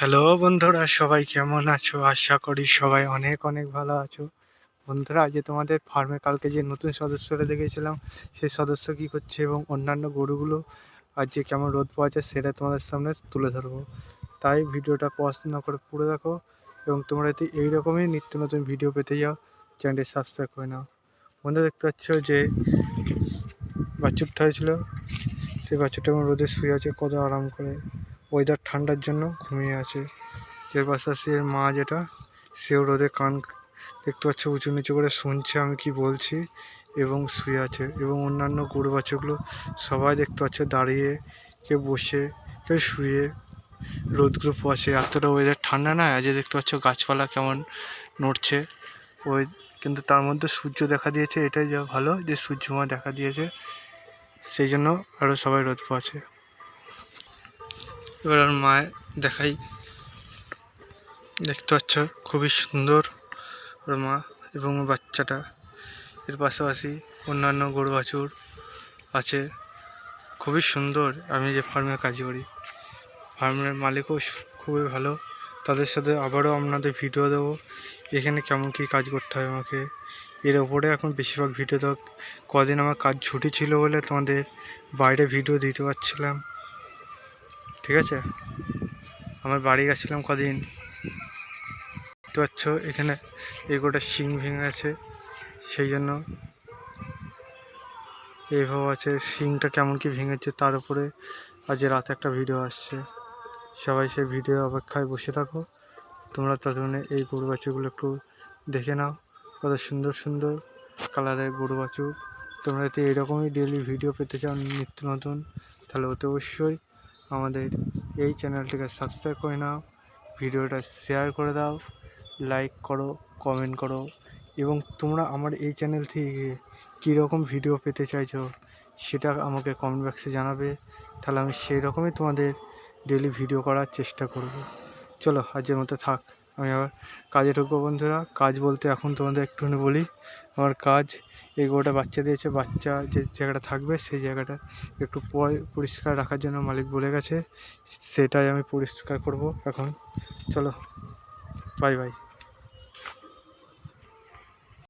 Hello বন্ধুরা, সবাই কেমন আছো? আশা করি সবাই অনেক অনেক ভালো আছো। বন্ধুরা, আজ তোমাদের ফার্মে কালকে যে নতুন সদস্যরা দেখেছিলাম সেই সদস্য কী করছে এবং অন্যান্য গরুগুলো আজ যে কেমন রোদ পাওয়া যায় সেটা তোমাদের সামনে তুলে ধরবো। তাই ভিডিওটা পছন্দ করে পুরো দেখো এবং তোমরা যদি এইরকমই নিত্য নতুন ভিডিও পেতে যাও চ্যানেলটি সাবস্ক্রাইব করে নাও। বন্ধুরা, দেখতে পাচ্ছ যে বাছুরটা হয়েছিল, সেই বাছুরটা এবং রোদে শুয়ে আছে কত আরাম করে। ওয়েদার ঠান্ডার জন্য ঘুমিয়ে আছে। এর পাশাপাশি এর মা যেটা, সেও রোদে কান দেখতে পাচ্ছে উঁচু নিচু করে শুনছে আমি কি বলছি এবং শুয়ে আছে। এবং অন্যান্য গরু বাছুরগুলো সবাই দেখতে পাচ্ছে দাঁড়িয়ে, কেউ বসে, কেউ শুয়ে রোদগুলো পোয়াছে। এতটা ওয়েদার ঠান্ডা না, আজ দেখতে পাচ্ছ গাছপালা কেমন নড়ছে ওই, কিন্তু তার মধ্যে সূর্য দেখা দিয়েছে। এটাই যা ভালো যে সূর্যমা দেখা দিয়েছে, সেই জন্য আরও সবাই রোদ পোয়াছে। এবার আর মায় দেখাই, দেখতে পাচ্ছ খুবই সুন্দর ওর মা এবং বাচ্চাটা। এর পাশাপাশি অন্যান্য গরু বাছুর আছে, খুবই সুন্দর। আমি যে ফার্মে কাজ করি, ফার্মের মালিকও খুবই ভালো। তাদের সাথে আবারও আপনাদের ভিডিও দেবো এখানে কেমন কী কাজ করতে হয় আমাকে। এর ওপরে এখন বেশিরভাগ ভিডিও দেওয়া, কদিন আমার কাজ ছুটি ছিল বলে তোমাদের বাইরে ভিডিও দিতে পারছিলাম। ঠিক আছে, আমার বাড়ি গেছিলাম কদিন। দেখতে পাচ্ছ এখানে এই গোটা শিং ভেঙে আছে, সেই জন্য এইভাবে আছে। শিংটা কেমন কি ভেঙেছে তার উপরে আজ রাতে একটা ভিডিও আসছে। সবাই সেই ভিডিও অপেক্ষায় বসে থাকো। তোমরা ততক্ষণে এই গরু বাছুরগুলো একটু দেখে নাও, কত সুন্দর সুন্দর কালারের গরু বাছুর। তোমরা যদি এইরকমই ডেইলি ভিডিও পেতে চাও নিত্য নতুন, তাহলে অতি অবশ্যই আমাদের এই চ্যানেলটিকে সাবস্ক্রাইব করে নাও, ভিডিওটা শেয়ার করে দাও, লাইক করো, কমেন্ট করো। এবং তোমরা আমার এই চ্যানেল থেকে কীরকম ভিডিও পেতে চাইছো সেটা আমাকে কমেন্ট বক্সে জানাবে, তাহলে আমি সেই রকমই তোমাদের ডেইলি ভিডিও করার চেষ্টা করব। চলো আজকের মতো থাক, আমি আবার কাজে ঢুকবো। বন্ধুরা, কাজ বলতে এখন তোমাদের একটুখানি বলি, আমার কাজ এই গরুটা বাচ্চা দিয়েছে, বাচ্চা যে জায়গাটা থাকবে সেই জায়গাটা একটু পরিষ্কার রাখার জন্য মালিক বলে গেছে, সেটাই আমি পরিষ্কার করব এখন। চলো, বাই বাই।